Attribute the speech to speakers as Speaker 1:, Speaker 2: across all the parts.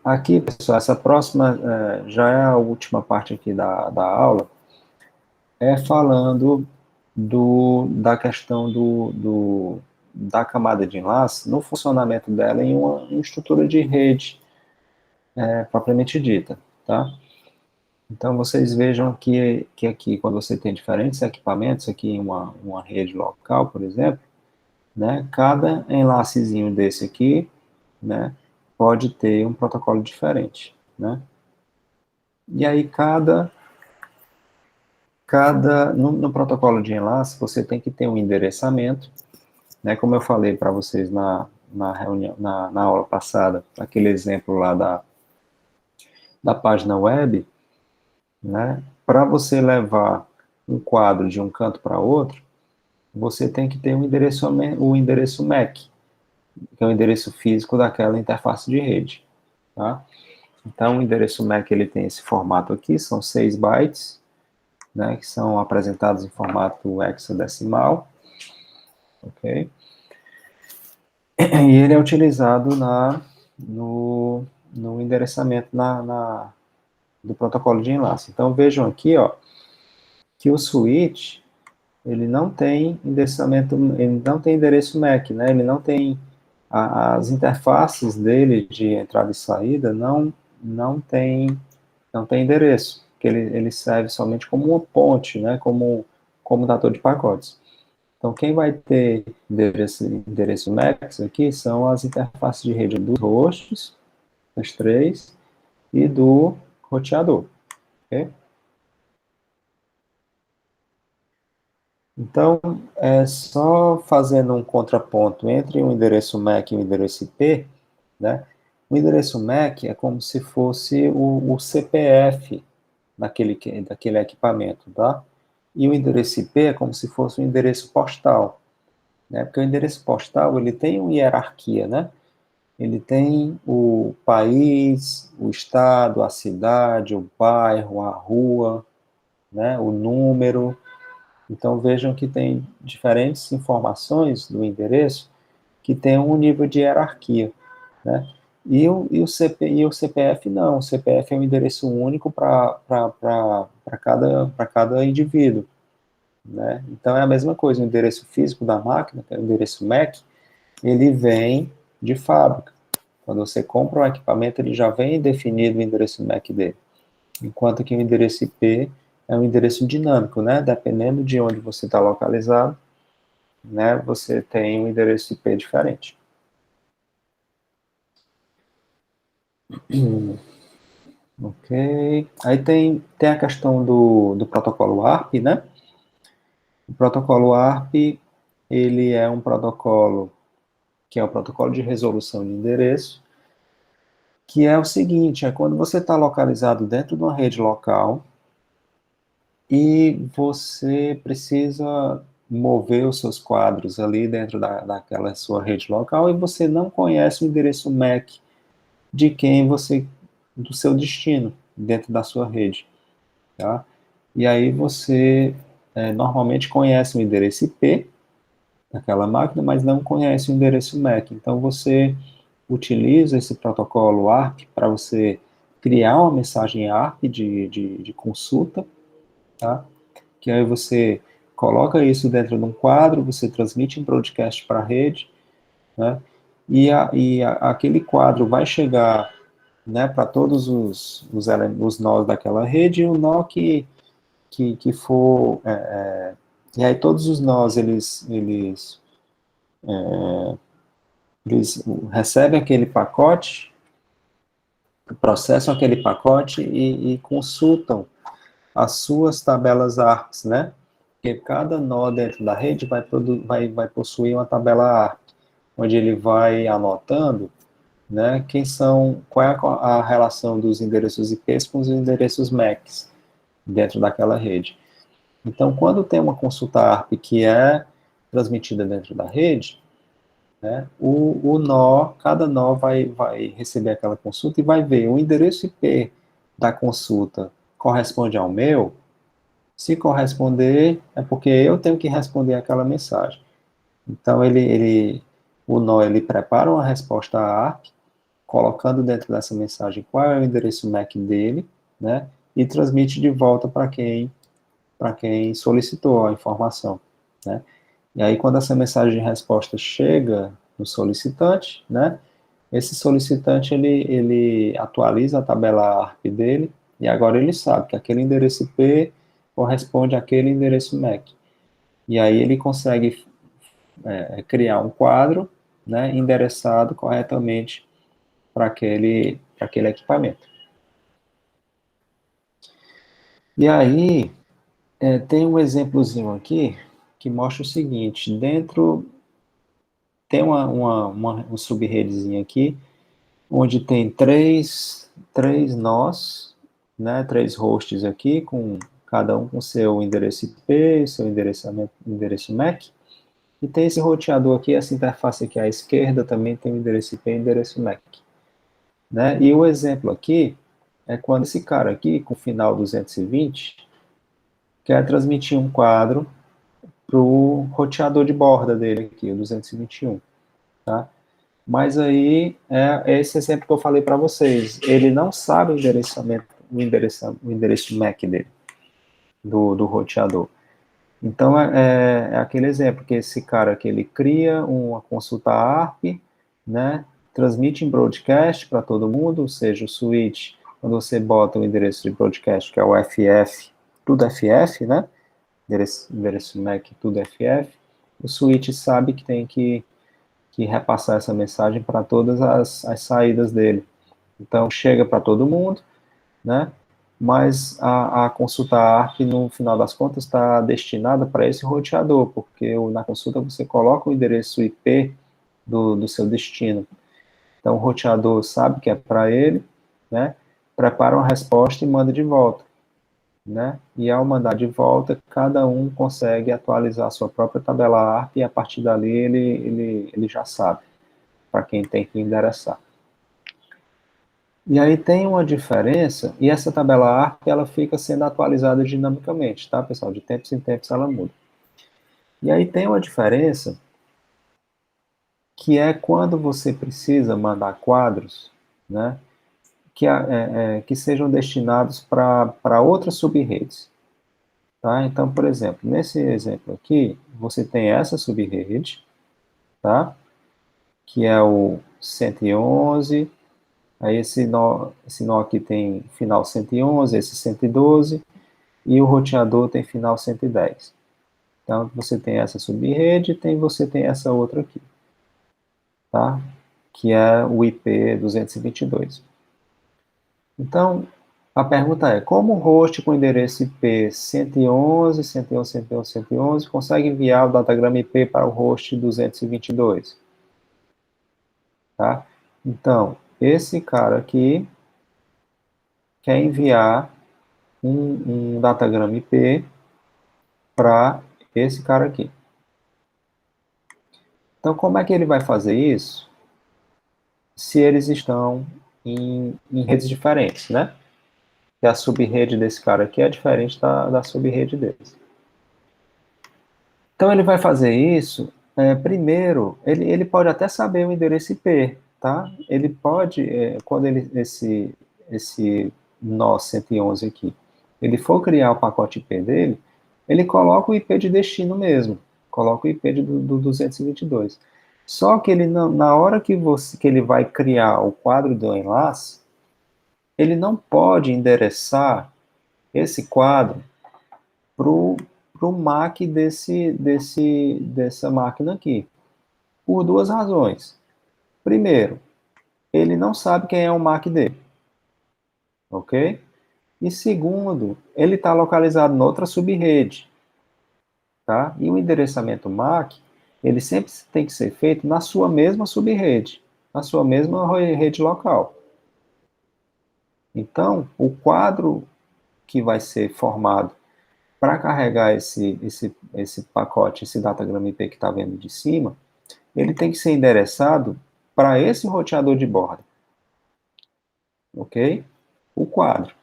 Speaker 1: Aqui, pessoal, essa próxima já é a última parte aqui da aula, é falando da questão da camada de enlace no funcionamento dela em uma estrutura de rede propriamente dita, tá? Então, vocês vejam que aqui, quando você tem diferentes equipamentos, aqui em uma rede local, por exemplo, né, cada enlacezinho desse aqui, né, pode ter um protocolo diferente, né? E aí, no protocolo de enlace, você tem que ter um endereçamento, né, como eu falei para vocês na reunião, na aula passada, aquele exemplo lá da página web, né, para você levar um quadro de um canto para outro, você tem que ter o endereço MAC, que é o endereço físico daquela interface de rede, tá? Então, o endereço MAC, ele tem esse formato aqui, são 6 bytes, né, que são apresentados em formato hexadecimal, ok? E ele é utilizado no endereçamento do protocolo de enlace. Então, vejam aqui, ó, que o switch, ele não tem endereçamento, ele não tem endereço MAC, né? Ele não tem, as interfaces dele de entrada e saída não tem endereço, que ele serve somente como uma ponte, né? Como dator de pacotes. Então, quem vai ter endereço MAC aqui são as interfaces de rede dos hosts, as três, e do roteador. Okay? Então, é só fazendo um contraponto entre o endereço MAC e o endereço IP, né? O endereço MAC é como se fosse o CPF daquele equipamento, tá? E o endereço IP é como se fosse o endereço postal, né? Porque o endereço postal, ele tem uma hierarquia, né? Ele tem o país, o estado, a cidade, o bairro, a rua, né? O número. Então, vejam que tem diferentes informações do endereço que tem um nível de hierarquia, né? E o CPF não, o CPF é um endereço único para cada indivíduo, né? Então, é a mesma coisa, o endereço físico da máquina, que é o endereço MAC, ele vem de fábrica. Quando você compra um equipamento, ele já vem definido o endereço MAC dele. Enquanto que o endereço IP é um endereço dinâmico, né? Dependendo de onde você está localizado, né? Você tem um endereço IP diferente. Ok. Aí tem a questão do protocolo ARP, né? O protocolo ARP, ele é um protocolo que é o protocolo de resolução de endereço, que é o seguinte, é quando você está localizado dentro de uma rede local e você precisa mover os seus quadros ali dentro daquela sua rede local e você não conhece o endereço MAC de do seu destino dentro da sua rede, tá? E aí você normalmente conhece o endereço IP daquela máquina, mas não conhece o endereço MAC. Então você utiliza esse protocolo ARP para você criar uma mensagem ARP de consulta, tá? Que aí você coloca isso dentro de um quadro, você transmite um broadcast para a rede, né? Aquele quadro vai chegar, né, para todos os nós daquela rede, e o nó que for... e aí todos os nós, eles recebem aquele pacote, processam aquele pacote e consultam as suas tabelas ARPs, né? Porque cada nó dentro da rede vai possuir uma tabela ARP, onde ele vai anotando, né, qual é a relação dos endereços IPs com os endereços MACs dentro daquela rede. Então, quando tem uma consulta ARP que é transmitida dentro da rede, né, cada nó vai receber aquela consulta e vai ver o endereço IP da consulta corresponde ao meu. Se corresponder, é porque eu tenho que responder aquela mensagem. Então, o nó, ele prepara uma resposta ARP, colocando dentro dessa mensagem qual é o endereço MAC dele, né, e transmite de volta para quem solicitou a informação, né. E aí, quando essa mensagem de resposta chega no solicitante, né, esse solicitante, ele atualiza a tabela ARP dele, e agora ele sabe que aquele endereço IP corresponde àquele endereço MAC. E aí ele consegue criar um quadro, né, endereçado corretamente para aquele equipamento. E aí, tem um exemplozinho aqui que mostra o seguinte: dentro tem uma subredezinha aqui, onde tem três nós, né, três hosts aqui, com cada um com seu endereço IP, seu endereço MAC, e tem esse roteador aqui, essa interface aqui à esquerda também tem o endereço IP e endereço MAC. Né? E o exemplo aqui é quando esse cara aqui, com o final 220, quer transmitir um quadro para o roteador de borda dele aqui, o 221, tá? Mas aí, é esse exemplo que eu falei para vocês, ele não sabe o endereço MAC dele, do roteador. Então, é aquele exemplo, que esse cara que ele cria uma consulta ARP, né, transmite em broadcast para todo mundo, ou seja, o switch, quando você bota o endereço de broadcast, que é o FF, tudo FF, né, endereço MAC, tudo FF, o switch sabe que tem que repassar essa mensagem para todas as saídas dele. Então, chega para todo mundo, né, mas a consulta ARP, no final das contas, está destinada para esse roteador, porque na consulta você coloca o endereço IP do seu destino. Então, o roteador sabe que é para ele, né, prepara uma resposta e manda de volta. Né? E ao mandar de volta, cada um consegue atualizar a sua própria tabela ARP e a partir dali ele já sabe para quem tem que endereçar. E aí tem uma diferença, e essa tabela ARP ela fica sendo atualizada dinamicamente, tá, pessoal? De tempos em tempos ela muda. E aí tem uma diferença, que é quando você precisa mandar quadros, né, que sejam destinados para outras subredes. Tá? Então, por exemplo, nesse exemplo aqui, você tem essa subrede, tá? Que é o 111, aí esse nó aqui tem final 111, esse 112, e o roteador tem final 110. Então, você tem essa subrede, você tem essa outra aqui, tá? Que é o IP 222. Então, a pergunta é, como o host com endereço IP 111, 111, 111, 111 consegue enviar o datagrama IP para o host 222? Tá? Então, esse cara aqui quer enviar um datagrama IP para esse cara aqui. Então, como é que ele vai fazer isso? Se eles estão em redes diferentes, né? E a subrede desse cara aqui é diferente da subrede deles. Então, ele vai fazer isso, primeiro, ele pode até saber o endereço IP, tá? Ele pode, quando esse nó 111 aqui, ele for criar o pacote IP dele, ele coloca o IP de destino mesmo, coloca o IP do 222. Só que ele, na hora que ele vai criar o quadro do enlace, ele não pode endereçar esse quadro para o MAC dessa máquina aqui, por duas razões. Primeiro, ele não sabe quem é o MAC dele, ok? E segundo, ele está localizado em outra subrede, tá? E o endereçamento MAC, ele sempre tem que ser feito na sua mesma subrede, na sua mesma rede local. Então, o quadro que vai ser formado para carregar esse pacote, esse datagrama IP que está vendo de cima, ele tem que ser endereçado para esse roteador de borda. Ok? O quadro.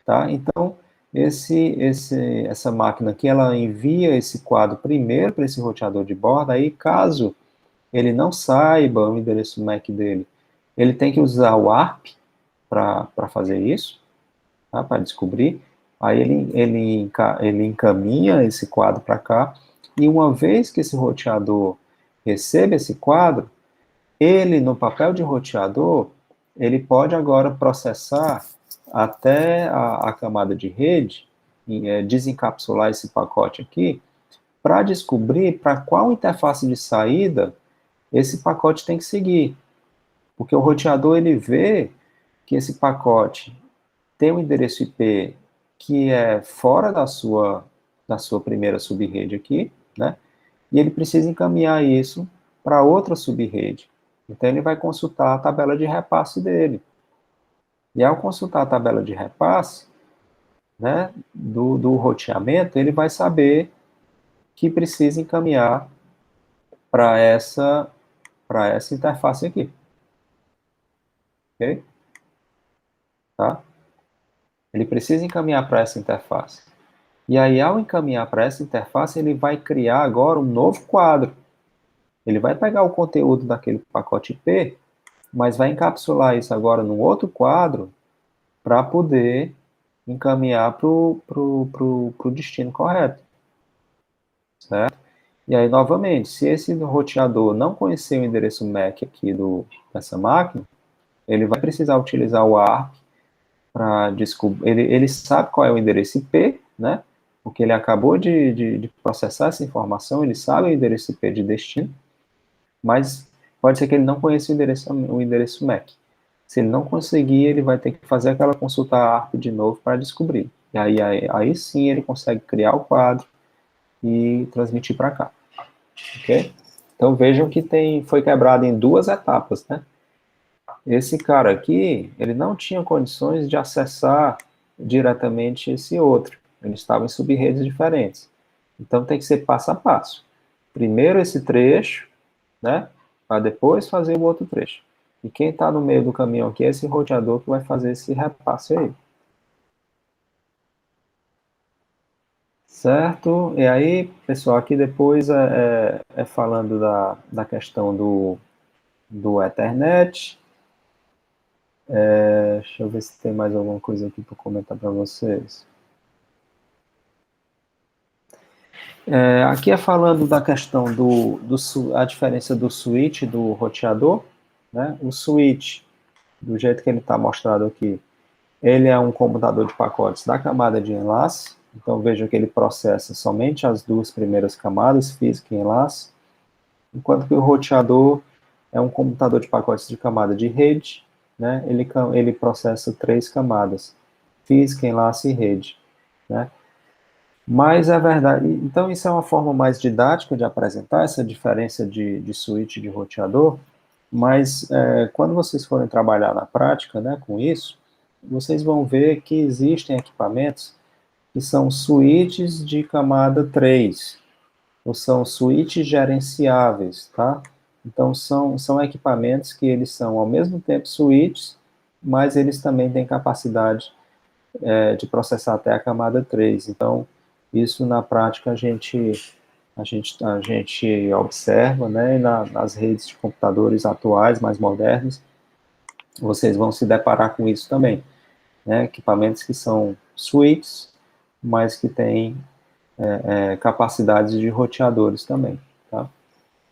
Speaker 1: Tá? Então, essa máquina aqui, ela envia esse quadro primeiro para esse roteador de borda, aí caso ele não saiba o endereço MAC dele Ele tem que usar o ARP para fazer isso, tá? Para descobrir. Aí ele encaminha esse quadro para cá, e uma vez que esse roteador recebe esse quadro, ele, no papel de roteador, ele pode agora processar até a camada de rede, e, desencapsular esse pacote aqui, para descobrir para qual interface de saída esse pacote tem que seguir. Porque o roteador, ele vê que esse pacote tem um endereço IP que é fora da sua primeira subrede aqui, né? E ele precisa encaminhar isso para outra subrede. Então, ele vai consultar a tabela de repasse dele. E ao consultar a tabela de repasse, né, do roteamento, ele vai saber que precisa encaminhar para essa interface aqui. Ok? Tá? Ele precisa encaminhar para essa interface. E aí, ao encaminhar para essa interface, ele vai criar agora um novo quadro. Ele vai pegar o conteúdo daquele pacote IP, mas vai encapsular isso agora num outro quadro para poder encaminhar para o destino correto, certo? E aí, novamente, se esse roteador não conhecer o endereço MAC aqui dessa máquina, ele vai precisar utilizar o ARP para descobrir. Ele sabe qual é o endereço IP, né? Porque ele acabou de processar essa informação, ele sabe o endereço IP de destino, mas pode ser que ele não conheça o endereço MAC. Se ele não conseguir, ele vai ter que fazer aquela consulta ARP de novo para descobrir. E aí sim ele consegue criar o quadro e transmitir para cá. Ok? Então vejam que foi quebrado em duas etapas, né? Esse cara aqui, ele não tinha condições de acessar diretamente esse outro. Eles estavam em sub-redes diferentes. Então tem que ser passo a passo. Primeiro esse trecho, né? Para depois fazer o outro trecho. E quem está no meio do caminho aqui é esse roteador que vai fazer esse repasse aí. Certo? E aí, pessoal, aqui depois é falando da questão do Ethernet. Deixa eu ver se tem mais alguma coisa aqui para comentar para vocês. Aqui é falando da questão a diferença do switch e do roteador, né? O switch, do jeito que ele está mostrado aqui, ele é um computador de pacotes da camada de enlace, então veja que ele processa somente as duas primeiras camadas, física e enlace, enquanto que o roteador é um computador de pacotes de camada de rede, né? Ele processa três camadas, física, enlace e rede, né? Mas é verdade, então isso é uma forma mais didática de apresentar essa diferença de switch e de roteador, mas quando vocês forem trabalhar na prática, né, com isso, vocês vão ver que existem equipamentos que são switches de camada 3, ou são switches gerenciáveis, tá? Então, são equipamentos que eles são, ao mesmo tempo, switches, mas eles também têm capacidade de processar até a camada 3. Então, isso, na prática, a gente observa, né, nas redes de computadores atuais, mais modernos, vocês vão se deparar com isso também, né, equipamentos que são switches, mas que têm capacidades de roteadores também.